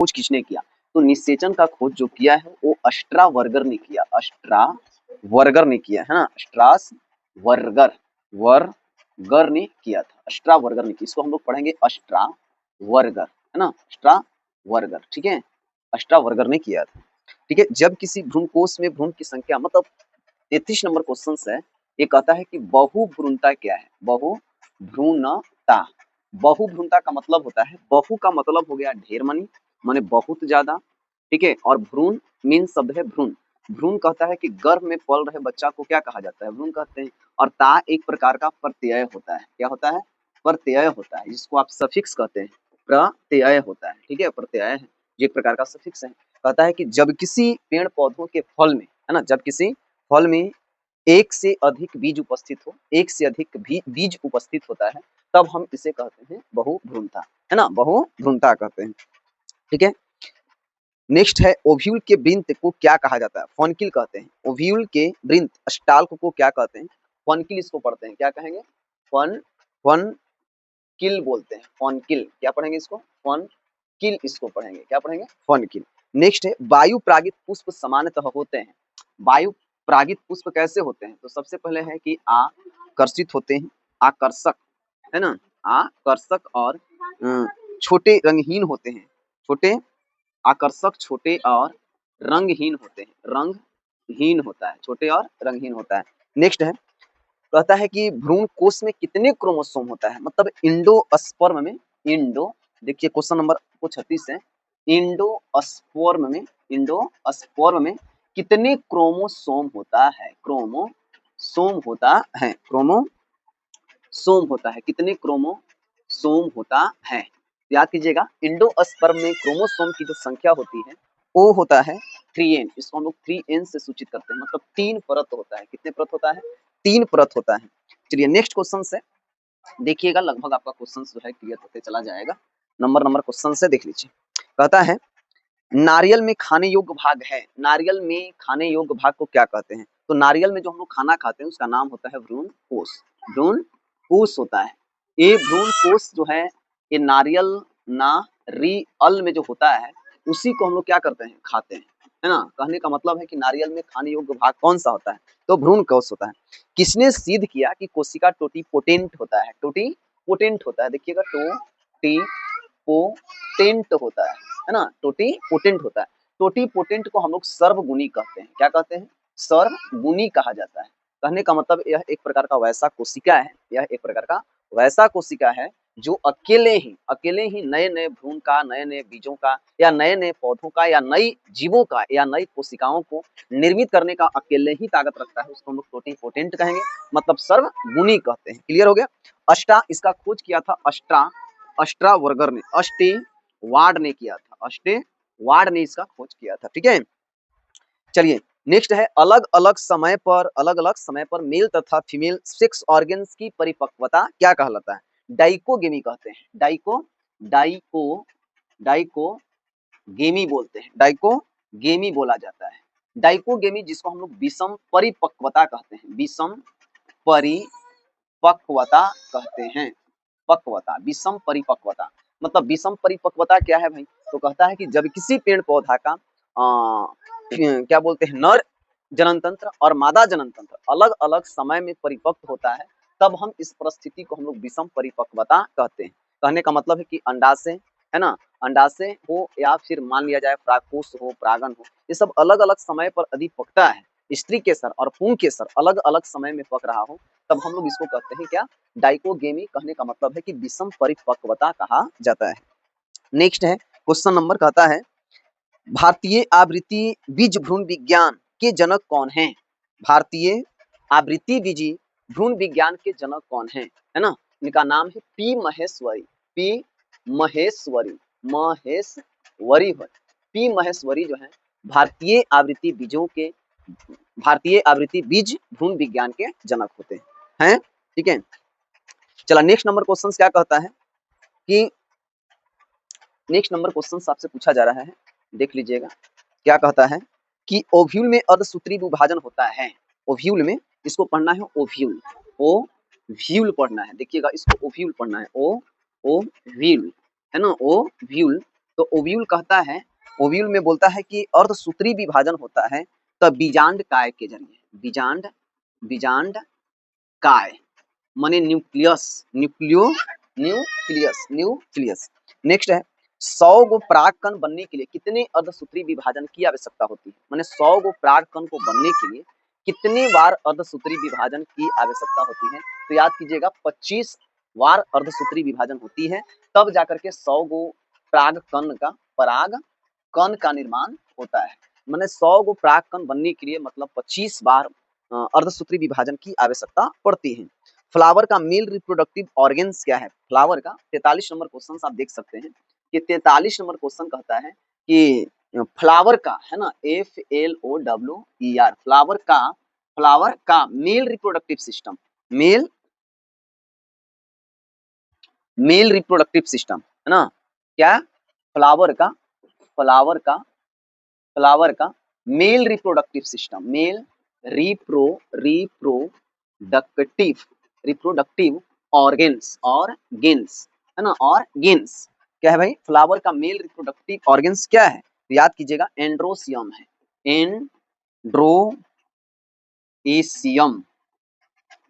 खोज किसने किया? तो निषेचन का खोज जो किया है वो अस्ट्रावर्गर ने किया, अस्ट्रावर्गर ने किया है ना, अस्ट्रावर्गर वर्गर ने किया था, अस्ट्रावर्गर ने किया। इसको हम लोग पढ़ेंगे अस्ट्रावर्गर, है ना, अस्ट्रावर्गर, ठीक है, अस्ट्रावर्गर ने किया था, ठीक है। जब किसी भ्रूणकोश में भ्रूण की संख्या, मतलब 33 नंबर क्वेश्चन है, ये कहता है कि बहुभ्रूणता क्या है? बहुभ्रूणता, बहुभ्रूणता का मतलब होता है, बहु का मतलब हो गया ढेर मनी, माने बहुत ज्यादा, ठीक है, और भ्रूण मीन शब्द है भ्रूण, भ्रूण कहता है कि गर्भ में पल रहे बच्चा को क्या कहा जाता है? भ्रूण कहते हैं। और ता एक प्रकार का प्रत्यय होता है, क्या होता है? प्रत्यय होता है, जिसको आप सफिक्स कहते हैं, प्रत्यय होता है, ठीक है, प्रत्यय है, ये एक प्रकार का सफिक्स है। कहता है कि जब किसी पेड़ पौधों के फल में, है ना, जब किसी फल में एक से अधिक बीज उपस्थित हो, एक से अधिक बीज उपस्थित होता है, तब हम इसे कहते हैं बहुभ्रूणता, है ना, बहुभ्रूणता कहते हैं, ठीक है। नेक्स्ट है ओव्यूल के वृंत को क्या कहा जाता है? फॉनकिल कहते हैं। ओव्यूल के वृंत स्टाल्क को क्या कहते हैं? फॉनकिल इसको पढ़ते हैं, क्या कहेंगे? फन फनकिल बोलते हैं, फॉनकिल, क्या पढ़ेंगे इसको? फॉनकिल इसको पढ़ेंगे, क्या पढ़ेंगे? फॉनकिल। नेक्स्ट है वायु प्रागित पुष्प सामान्यतः होते हैं। वायु प्रागित पुष्प कैसे होते हैं? तो सबसे पहले है कि आकर्षित होते हैं, आकर्षक, है ना, आकर्षक, और छोटे रंगहीन होते हैं, छोटे आकर्षक, छोटे और रंगहीन होते हैं, रंगहीन होता है, छोटे और रंगहीन होता है। नेक्स्ट है, कहता है कि भ्रूण कोश में कितने क्रोमोसोम होता है? मतलब इंडोस्पर्म में, इंडो, देखिए क्वेश्चन नंबर 36 है, इंडोस्पर्म में कितने क्रोमोसोम होता है? क्रोमोसोम होता है, क्रोमोसोम होता है, कितने क्रोमोसोम होता है? याद कीजिएगा, इंडोस्पर्म में क्रोमोसोम की जो संख्या होती है वो होता है 3n, इसको हम लोग 3n से सूचित करते हैं, मतलब 3 परत होता है। कितने परत होता है? 3 परत होता है। चलिए नेक्स्ट क्वेश्चन से देखिएगा, लगभग आपका क्वेश्चन जो है क्लियर होते चला जाएगा। नंबर क्वेश्चन से देख लीजिए। कहता है नारियल में खाने योग्य भाग है, नारियल में खाने योग्य भाग को क्या कहते हैं? तो नारियल में जो हम लोग खाना खाते हैं उसका नाम होता है भ्रूणकोश, भ्रूणकोश होता है। ये भ्रूणकोश जो है, ये नारियल में जो होता है उसी को हम लोग क्या करते हैं? खाते हैं, है ना। कहने का मतलब है कि नारियल में खाने योग्य भाग कौन सा होता है? तो भ्रूणकोश होता है। किसने सिद्ध किया कि कोशिका टोटीपोटेंट होता है? टोटीपोटेंट होता है, देखिएगा, टोटीपोटेंट होता है ना, टोटीपोटेंट होता है। टोटीपोटेंट को हम लोग सर्वगुणी कहते हैं, क्या कहते हैं? सर्वगुणी कहा जाता है। कहने का मतलब यह एक प्रकार का वैसा कोशिका है, यह एक प्रकार का वैसा कोशिका है जो अकेले ही नए नए भ्रूण का, नए नए बीजों का, या नए नए पौधों का, या नई जीवों का, या नई कोशिकाओं को निर्मित करने का अकेले ही ताकत रखता है, उसको हम लोग टोटीपोटेंट कहेंगे, मतलब सर्वगुणी कहते हैं। क्लियर हो गया। अष्टा, इसका खोज किया था अस्ट्रावर्गर ने, अस्टेवार्ड ने किया था, अस्टेवार्ड ने इसका खोज किया था, ठीक है। चलिए नेक्स्ट है, अलग अलग समय पर मेल तथा फीमेल सेक्स ऑर्गन्स की परिपक्वता क्या कहलाता है? डाइकोगेमी कहते हैं, डाइकोगेमी बोलते हैं, डाइकोगेमी बोला जाता है। डाइकोगेमी जिसको हम लोग विषम परिपक्वता कहते हैं, विषम परिपक्वता कहते हैं, पक्वता, विषम परिपक्वता, मतलब विषम परिपक्वता क्या है भाई? तो कहता है कि जब किसी पेड़ पौधा का क्या बोलते हैं, नर जनन तंत्र और मादा जनन तंत्र अलग अलग समय में परिपक्व होता है, तब हम इस परिस्थिति को हम लोग विषम परिपक्वता कहते हैं। कहने का मतलब है कि अंडाशय, है ना, अंडाशय हो या फिर मान लिया जाए प्राकोष हो, परागन हो, ये सब अलग अलग समय पर यदि पकता है, स्त्री केसर और पुंकेसर अलग अलग समय में पक रहा हो, तब हम लोग इसको कहते हैं क्या? डाइकोगेमी। कहने का मतलब है कि विषम परिपक्वता कहा जाता है। नेक्स्ट है क्वेश्चन नंबर, कहता है भारतीय आवृत्ति बीज भ्रूण विज्ञान के जनक कौन हैं? भारतीय आवृत्ति बीज भ्रूण विज्ञान के जनक कौन हैं? है ना, इनका नाम है P Maheshwari, P Maheshwari, P Maheshwari जो है भारतीय आवृत्ति बीज भ्रूण विज्ञान के जनक होते हैं, ठीक है। चला नेक्स्ट नंबर क्वेश्चन क्या कहता है कि नेक्स्ट नंबर क्वेश्चन आपसे पूछा जा रहा है, देख लीजिएगा क्या कहता है कि ओव्यूल में अर्धसूत्री विभाजन होता है। ओव्यूल में, इसको पढ़ना है ओव्यूल, ओव्यूल पढ़ना है, देखिएगा इसको ओव्यूल पढ़ना है, ओव्यूल, है ना, ओव्यूल। तो ओव्यूल कहता है, ओव्यूल में बोलता है कि अर्धसूत्री विभाजन होता है तब बीजांड काय के जरिए, बीजांड बीजांड काय माने न्यूक्लियस, न्यूक्लियस। नेक्स्ट है 100 गो परागकण बनने के लिए कितने अर्धसूत्री विभाजन की आवश्यकता होती है, माने 100 गो परागकण को बनने के लिए कितने बार अर्धसूत्री विभाजन की आवश्यकता होती है। तो याद कीजिएगा 25 बार अर्धसूत्री विभाजन होती है, तब जाकर के 100 गो परागकण का निर्माण होता है। माने 100 गो परागकण बनने के लिए मतलब 25 बार अर्धसूत्री विभाजन की आवश्यकता पड़ती है। फ्लावर का मेल रिप्रोडक्टिव ऑर्गन्स क्या है, फ्लावर का 43 नंबर क्वेश्चन आप देख सकते हैं कि 43 नंबर क्वेश्चन कहता है कि फ्लावर का, है ना, FLOWER, फ्लावर का male reproductive system, male reproductive system, है ना, क्या, फ्लावर का male reproductive system, male reproductive organs और गेंस, है ना, और गेंस क्या है भाई, फ्लावर का मेल रिप्रोडक्टिव ऑर्गन्स क्या है, तो याद कीजिएगा एंड्रोसियम है,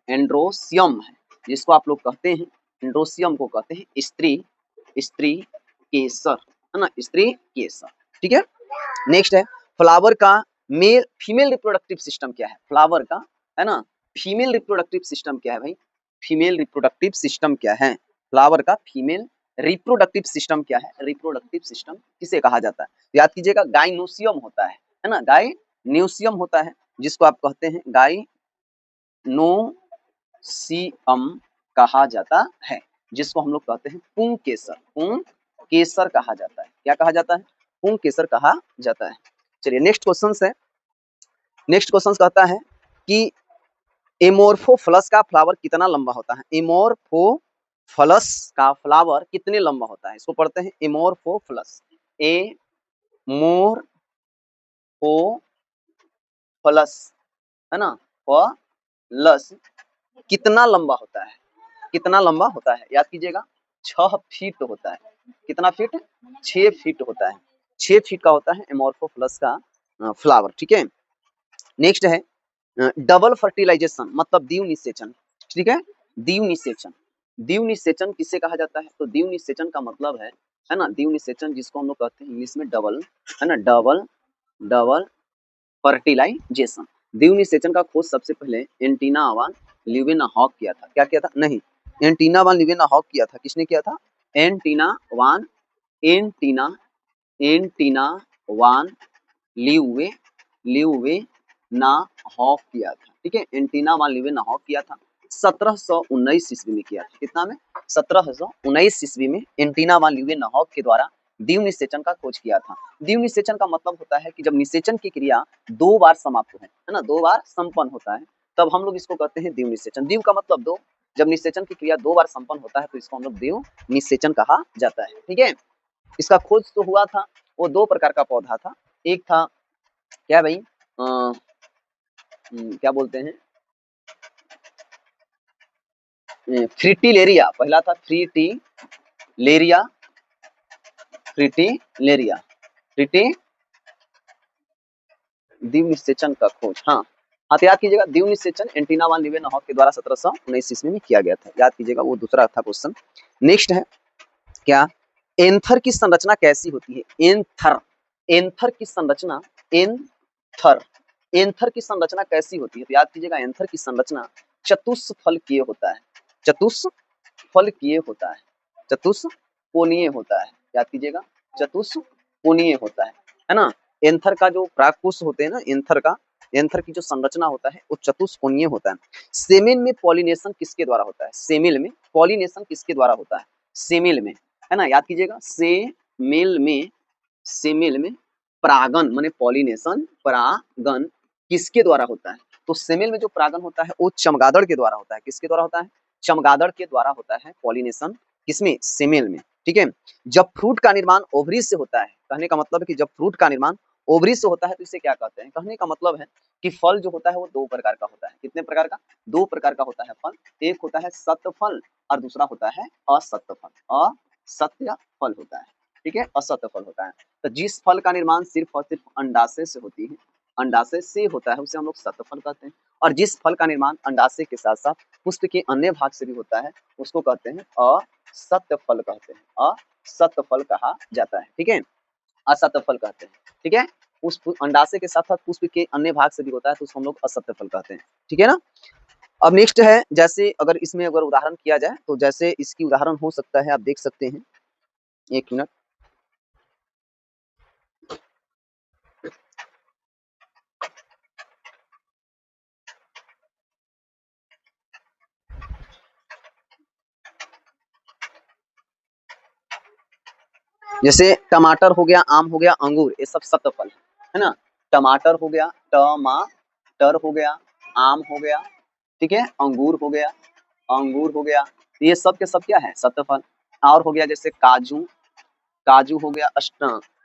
एंड्रोसियम है, जिसको आप लोग कहते हैं, एंड्रोसियम को कहते हैं स्त्री केसर, है ना, स्त्री केसर, ठीक है। नेक्स्ट है फ्लावर का मेल फीमेल रिप्रोडक्टिव सिस्टम क्या है, फ्लावर का, है ना, फीमेल रिप्रोडक्टिव सिस्टम क्या है भाई, फीमेल रिप्रोडक्टिव सिस्टम क्या है, फ्लावर का फीमेल रिप्रोडक्टिव सिस्टम क्या है, रिप्रोडक्टिव सिस्टम किसे कहा जाता है, याद कीजिएगा गाइनोसियम होता है ना, गाइनोसियम होता है, जिसको आप कहते हैं गाइनोसियम कहा जाता है, जिसको हम लोग कहते हैं पुंकेसर कहा जाता है, क्या कहा जाता है, पुंकेसर कहा जाता है। चलिए नेक्स्ट क्वेश्चन कहता है कि एमोर्फोफलस का फ्लावर कितना लंबा होता है, एमोर्फोफलस का फ्लावर कितने लंबा होता है, इसको पढ़ते हैं एमोर्फोफलस, एमोर्फोफलस, है ना, फलस कितना लंबा होता है, कितना लंबा होता है, याद कीजिएगा 6 फीट होता है, कितना फीट, 6 फीट होता है, 6 फीट का होता है एमोर्फोफलस का फ्लावर, ठीक है। नेक्स्ट है डबल फर्टिलाइजेशन मतलब द्विव निषेचन, ठीक है, द्विव निषेचन किसे कहा जाता है, तो द्विव निषेचन का मतलब है ना, द्विव निषेचन जिसको हम लोग कहते हैं इंग्लिश में डबल, है ना, डबल फर्टिलाइजेशन। द्विव निषेचन का खोज सबसे पहले एंटीना वान ल्यूवेनहॉक किया था, क्या किया था, नहीं, एंटीना वान ल्यूवेनहॉक किया था, किसने किया था, एंटीना वान ल्यूवेनहॉक किया था, ठीक है, एंटीना वान ल्यूवेनहॉक किया था 1719 ईस्वी में किया था, कितना में, 1719 ईस्वी में एंटीना वान ल्यूवेनहॉक के द्वारा द्विव निषेचन का खोज किया था। द्विव निषेचन का मतलब होता है कि जब निषेचन की क्रिया 2 बार समाप्त है ना, 2 बार संपन्न होता है, तब हम लोग इसको कहते हैं द्विव निषेचन। द्विव का मतलब 2, जब निषेचन की क्रिया 2 बार संपन्न होता है तो इसको हम लोग द्विव निषेचन कहा जाता है, ठीक है। इसका खोज तो हुआ था, वो 2 प्रकार का पौधा था, एक था क्या भाई, क्या बोलते हैं, फ्रीटिलेरिया, पहला था फ्रीटिलेरिया, द्विव निषेचन का खोज, हाँ तो याद कीजिएगा द्विव निषेचन एंटीना वान ल्यूवेनहॉक के द्वारा 1719 ईस्वी में किया गया था, याद कीजिएगा वो दूसरा था क्वेश्चन। नेक्स्ट है क्या, एंथर की संरचना कैसी होती है, एंथर की संरचना, एंथर की संरचना कैसी होती है, तो याद कीजिएगा एंथर की संरचना चतुष्फलकीय होता है, चतुष्फलकीय होता है, चतुष्कोणीय होता है, याद कीजिएगा चतुष्कोणीय होता है ना। एंथर का जो परागकोश होते हैं ना, एंथर की जो संरचना होता है वो चतुष्कोणीय होता है। सेमेन में पॉलिनेशन किसके द्वारा होता है, सेमिल में पॉलिनेशन किसके द्वारा होता है, सेमिल में, है ना, याद कीजिएगा सेमिल में परागन माने पॉलिनेशन, परागन किसके द्वारा होता है, तो सेमिल में जो परागन होता है वो चमगादड़ के द्वारा होता है, किसके द्वारा होता है, चमगादड़ के द्वारा होता है पॉलिनेशन, किसमें, सेमिल में, ठीक है। जब फ्रूट का निर्माण ओवरी से होता है, कहने का मतलब है कि जब फ्रूट का निर्माण ओवरी से होता है तो इसे क्या कहते हैं, कहने का मतलब है कि फल जो होता है वो 2 प्रकार का होता है, कितने प्रकार का, 2 प्रकार का होता है फल, एक होता है सत्य फल और दूसरा होता है असत्य फल, असत्य फल होता है, ठीक है, असत फल होता है। तो जिस फल का निर्माण सिर्फ और सिर्फ अंडाशय से होती है, अंडाशय से होता है, उसे हम लोग सत फल कहते हैं। और जिस फल का निर्माण अंडाशय के साथ साथ पुष्प के अन्य भाग से भी होता है, उसको कहते हैं असत फल कहते हैं, असत फल कहा जाता है। ठीक है, असत फल कहते हैं। ठीक है, पुष्प अंडाशय के साथ साथ पुष्प के अन्य भाग से भी होता है, तो उसको हम लोग असत फल कहते हैं। ठीक है ना। अब नेक्स्ट है, जैसे अगर इसमें अगर उदाहरण किया जाए, तो जैसे इसकी उदाहरण हो सकता है, आप देख सकते हैं, एक मिनट। जैसे टमाटर हो गया, आम हो गया, अंगूर, ये सब सत फल है ना। टमाटर हो गया, टमाटर हो गया, आम हो गया, ठीक है, अंगूर हो गया, अंगूर हो गया, तो ये सब के सब क्या है, सत फल। और हो गया जैसे काजू, काजू हो गया,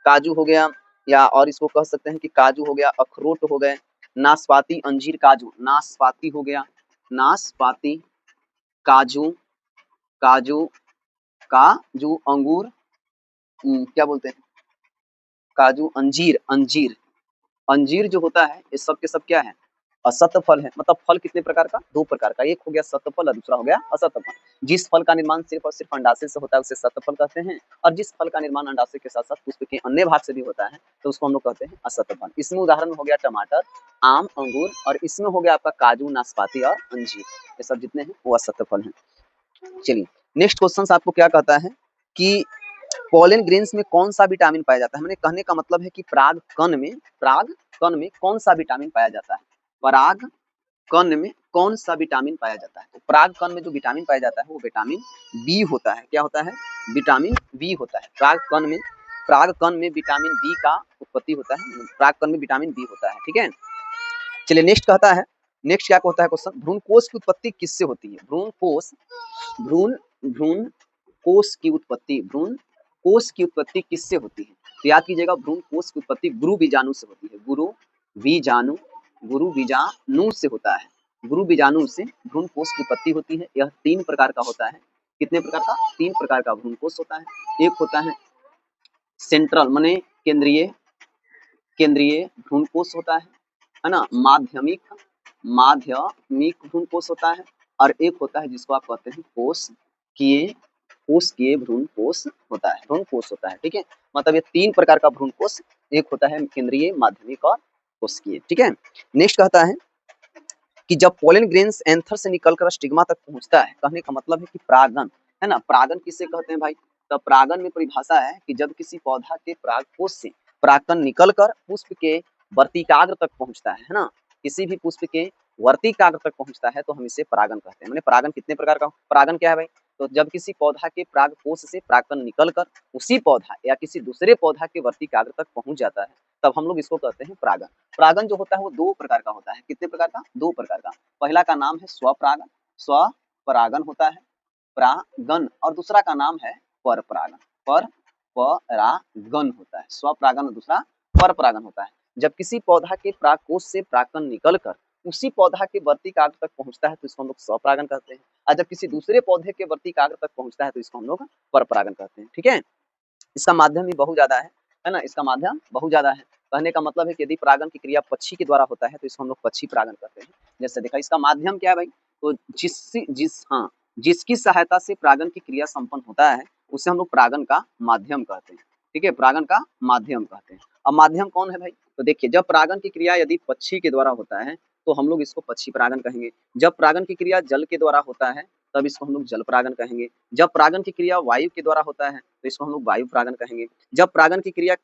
काजू हो गया, या और इसको कह सकते हैं कि काजू हो गया, अखरोट हो गए, नाशपाती, अंजीर, काजू, नाशपाती हो गया, नाशपाती, काजू, काजू, काजू, अंगूर, क्या बोलते हैं, काजू, अंजीर, अंजीर, अंजीर जो होता है, ये सब के सब क्या है, असत फल है। मतलब फल कितने प्रकार का, दो प्रकार का, एक हो गया सत फल और दूसरा हो गया असत फल। जिस फल का निर्माण सिर्फ और सिर्फ अंडाशय से होता है, उसे सत फल कहते हैं। और जिस फल का निर्माण अंडाशय के साथ साथ पुष्प के अन्य भाग से भी होता है, तो उसको हम लोग कहते हैं असत फल। इसमें उदाहरण हो गया टमाटर, आम, अंगूर, और इसमें हो गया आपका काजू, नाशपाती और अंजीर, ये सब जितने हैं वो असत फल हैं। चलिए, नेक्स्ट क्वेश्चन आपको क्या कहता है कि पोलन ग्रेन्स में कौन सा विटामिन पाया जाता है। मैंने कहने का मतलब है कि पराग कण में कौन सा विटामिन पाया जाता है, पराग कण में कौन सा विटामिन पाया जाता है। तो पराग कण में जो विटामिन पाया जाता है वो विटामिन बी होता है। क्या होता है, विटामिन बी होता है। पराग कण में विटामिन बी का उत्पत्ति होता है, पराग कण में विटामिन बी होता है। ठीक है, चलिए नेक्स्ट कहता है, नेक्स्ट क्या होता है क्वेश्चन, भ्रूणकोष की उत्पत्ति किससे होती है। भ्रूण भ्रूण कोष की उत्पत्ति, भ्रूण कोष की उत्पत्ति किससे होती है। तो याद कीजिएगा, भ्रूण कोष की उत्पत्ति गुरु बीजाणु से होती है, बीजाणु गुरु बीजाणु से होता है, गुरु बीजाणु से भ्रूण कोष की उत्पत्ति होती है। यह तीन प्रकार का होता है। कितने प्रकार का, तीन प्रकार का भ्रूण कोष होता है। एक होता है सेंट्रल माने केंद्रीय, केंद्रीय भ्रूण कोष होता है ना। माध्यमिक भ्रूण कोष होता है। और एक होता है जिसको आप कहते हैं कोशिकीय भ्रूण कोष होता है, भ्रूण कोष होता है। ठीक है, मतलब ये तीन प्रकार का भ्रूण कोष, एक होता है केंद्रीय, माध्यमिक और कोशिकीय। ठीक है, नेक्स्ट कहता है कि जब पोलन ग्रेन्स एंथर से निकलकर स्टिग्मा तक पहुंचता है, कहने का मतलब है कि परागन, है ना। परागन किसे कहते हैं भाई, तो परागन में परिभाषा है कि जब किसी पौधा के परागकोश से परागकण निकलकर पुष्प के वर्तिकाग्र तक पहुंचता है ना, किसी भी पुष्प के वर्तिकाग्र तक पहुंचता है, तो हम इसे परागन कहते हैं। मैंने परागन कितने प्रकार का, परागन क्या है भाई, तो जब किसी पौधा के परागकोश से परागकण निकलकर उसी पौधा या किसी दूसरे पौधा के वर्तिकाग्र तक पहुंच जाता है, तब हम लोग इसको कहते हैं परागन। परागन जो होता है वो दो प्रकार का होता है। कितने प्रकार का, दो प्रकार का। पहला का नाम है स्वपरागन, स्वपरागन होता है परागन, और दूसरा का नाम है परपरागन, परपरागन होता है। स्वपरागन और दूसरा परपरागन होता है। जब किसी पौधा के परागकोश से परागकण निकलकर उसी पौधा के वर्तिकाग्र तक पहुंचता है, तो इसको हम लोग स्वपरागन कहते हैं। और जब किसी दूसरे पौधे के वर्तिकाग्र तक पहुंचता है, तो इसको हम लोग परपरागन कहते हैं। ठीक है, इसका माध्यम भी बहुत ज्यादा है ना, इसका माध्यम बहुत ज्यादा है। कहने का मतलब है कि यदि परागन की क्रिया पक्षी के द्वारा होता है, तो इसको हम लोग पक्षी परागन करते हैं। जैसे देखा, इसका माध्यम क्या है भाई, तो जिसकी सहायता से परागन की क्रिया संपन्न होता है, उसे हम लोग परागन का माध्यम कहते हैं। ठीक है, परागन का माध्यम कहते हैं। अब माध्यम कौन है भाई, तो देखिए, जब परागन की क्रिया यदि पक्षी के द्वारा होता है, तो हम लोग इसको पक्षी परागन कहेंगे। जब परागन की क्रिया जल के द्वारा होता है, तब इसको हम लोग जल परागन कहेंगे। जब परागन की क्रिया वायु के द्वारा होता है, तो इसको हम लोग वायु परागन कहेंगे। जब परागन की क्रिया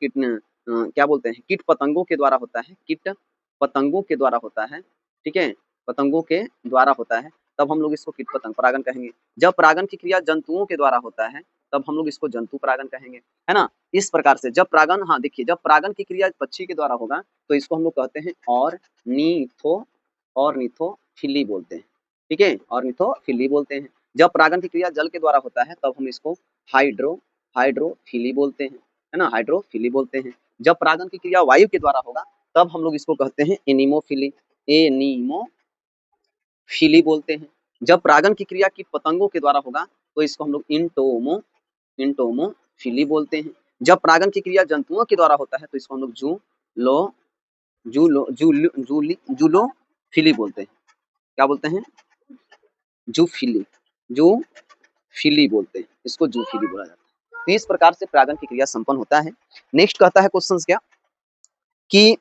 क्या बोलते हैं, कीट पतंगों के द्वारा होता है, कीट पतंगों के द्वारा होता है, ठीक है, पतंगों के द्वारा होता है, तब हम लोग इसको कीट पतंग परागन कहेंगे। जब परागन की क्रिया जंतुओं के द्वारा होता है, तब हम लोग इसको जंतु परागन कहेंगे, है ना। इस प्रकार से जब परागन, हाँ देखिए, जब परागन की क्रिया पक्षी के द्वारा होगा, तो इसको हम लोग कहते हैं ऑर्निथोफिली बोलते हैं। ठीक है, ऑर्निथोफिली बोलते हैं। जब परागन की क्रिया जल के द्वारा होता है, तब हम इसको हाइड्रोफिली बोलते हैं, है ना, हाइड्रोफिली बोलते हैं। जब परागन की क्रिया वायु के द्वारा होगा, तब हम लोग इसको कहते हैं एनीमोफिली बोलते हैं। जब परागन की क्रिया कीट पतंगों के द्वारा होगा, तो इसको हम लोग इंटोमोफिली बोलते हैं। जब परागण की क्रिया जंतुओं के द्वारा होता है तो इसको हम लोग जूलोफिली बोलते हैं। क्या बोलते हैं? जूफिली, जूफिली बोलते हैं, इसको जूफिली बोला जाता है। तो इस प्रकार से परागण की क्रिया संपन्न होता है। नेक्स्ट कहता है क्वेश्चन क्या कि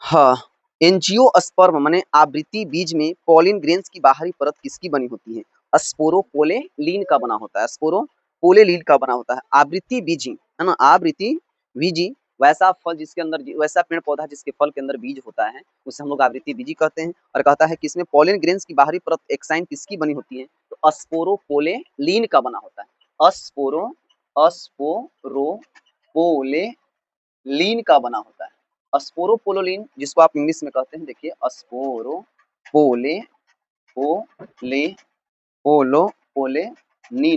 हाँ, एंजियोस्पर्म माने आवृत्ति बीज में पॉलिन ग्रेन्स की बाहरी परत किसकी बनी होती है? स्पोरोपोलेलिन का बना होता है, स्पोरोपोलेलिन का बना होता है। आवृत्ति बीजी है ना, आवृत्ति बीजी वैसा फल जिसके अंदर वैसा पेड़ पौधा जिसके फल के अंदर बीज होता है उसे हम लोग आवृत्ति बीजी कहते हैं। और कहता है कि इसमें पॉलिन ग्रेन्स की बाहरी परत एक्साइन किसकी बनी होती है? तो स्पोरोपोलेलिन का बना होता है। स्पोरोपोलेलिन का बना होता है। स्पोरोपोलेलिन जिसको आप इंग्लिश में कहते हैं, देखिए स्पोरोपोलेलिन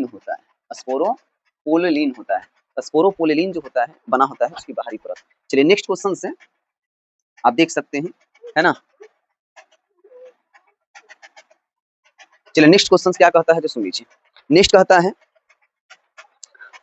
होता है, स्पोरोपोलेलिन होता है। स्पोरोपोलेलिन जो होता है बना होता है उसकी बाहरी परत। चलिए नेक्स्ट क्वेश्चन से आप देख सकते हैं, है ना। चलिए नेक्स्ट क्वेश्चन क्या कहता है जो सुन लीजिए। नेक्स्ट कहता है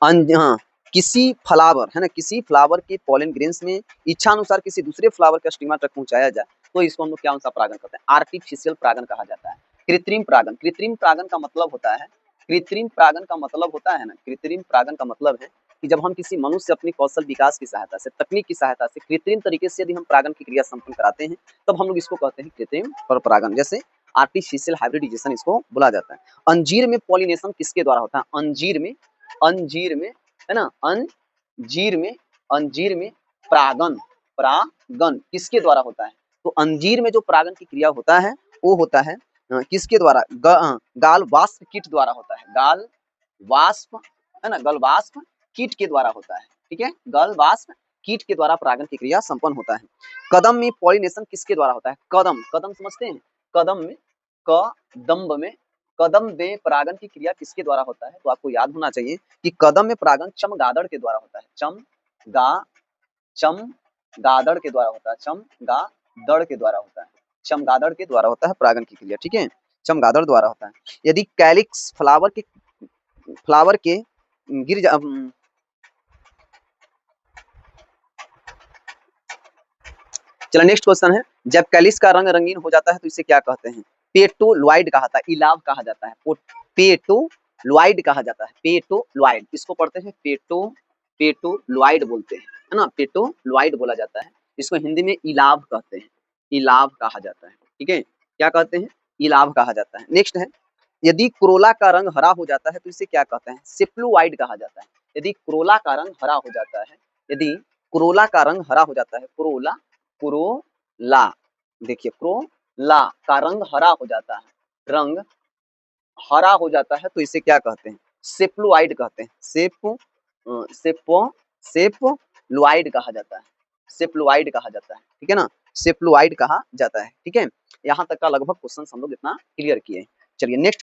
हाँ, किसी फ्लावर है ना, किसी फ्लावर के पॉलन ग्रेन्स में इच्छा अनुसार किसी दूसरे फ्लावर का स्टिग्मा तक पहुंचाया जाए तो इसको हम लोग क्या सा परागण करते हैं? आर्टिफिशियल परागण कहा जाता है। कृत्रिम परागण, कृत्रिम परागण का मतलब होता है, कृत्रिम परागण का मतलब होता है ना, कृत्रिम परागण का मतलब है कि जब हम किसी मनुष्य अपनी कौशल विकास की सहायता से, तकनीक की सहायता से कृत्रिम तरीके से यदि हम परागण की क्रिया संपन्न कराते हैं तब हम लोग इसको कहते हैं कृत्रिम परागण। जैसे आर्टिफिशियल हाइब्रिडाइजेशन इसको बोला जाता है। अंजीर में पॉलिनेशन किसके द्वारा होता है? अंजीर में है ना, अंजीर में परागण किसके द्वारा होता है? तो अंजीर में जो परागण की क्रिया होता है वो होता है किसके द्वारा? गाल वाष्प कीट द्वारा होता है। गाल वाष्प है ना, गल वाष्प कीट के द्वारा होता है। ठीक है, गल वाष्प कीट के द्वारा परागण की क्रिया संपन्न होता है। कदम में पॉलिनेशन किसके द्वारा होता है? कदम समझते हैं? कदम में परागण की क्रिया किसके द्वारा होता है? तो आपको याद होना चाहिए कि कदम में परागण चमगादड़ के द्वारा होता है। चमगादड़ के द्वारा होता है, चमगादड़ के द्वारा होता है, चमगादड़ के द्वारा होता है परागण की क्रिया। ठीक है, चमगादड़ द्वारा होता है। यदि कैलिक्स फ्लावर के गिर जा चलो नेक्स्ट क्वेश्चन है, जब कैलिस का रंग रंगीन हो जाता है तो इसे क्या कहते हैं? पेटोलॉइड कहा जाता है, इलाव कहा जाता है, पेटोलॉइड कहा जाता है, पेटोलॉइड। इसको पढ़ते हैं पेटोलॉइड बोलते हैं, है ना, पेटोलॉइड बोला जाता है। इसको हिंदी में इलाव कहते हैं, इलाव कहा जाता है। ठीक है, क्या कहते हैं? इलाव कहा जाता है। नेक्स्ट है, यदि क्रोला का रंग हरा हो जाता है तो इसे क्या कहते हैं? सेप्लुआइड कहा जाता है। यदि क्रोला का रंग हरा हो जाता है, यदि क्रोला का रंग हरा हो जाता है, क्रोला देखिए, क्रोला का रंग हरा हो जाता है, रंग हरा हो जाता है तो इसे क्या कहते हैं? सेप्लुआइड कहते हैं। सेप्लुआइड कहा जाता है, सेप्लुआइड कहा जाता है। ठीक है ना, सेप्लुआइड कहा जाता है। ठीक है, यहाँ तक का लगभग क्वेश्चन हम लोग इतना क्लियर किए। चलिए नेक्स्ट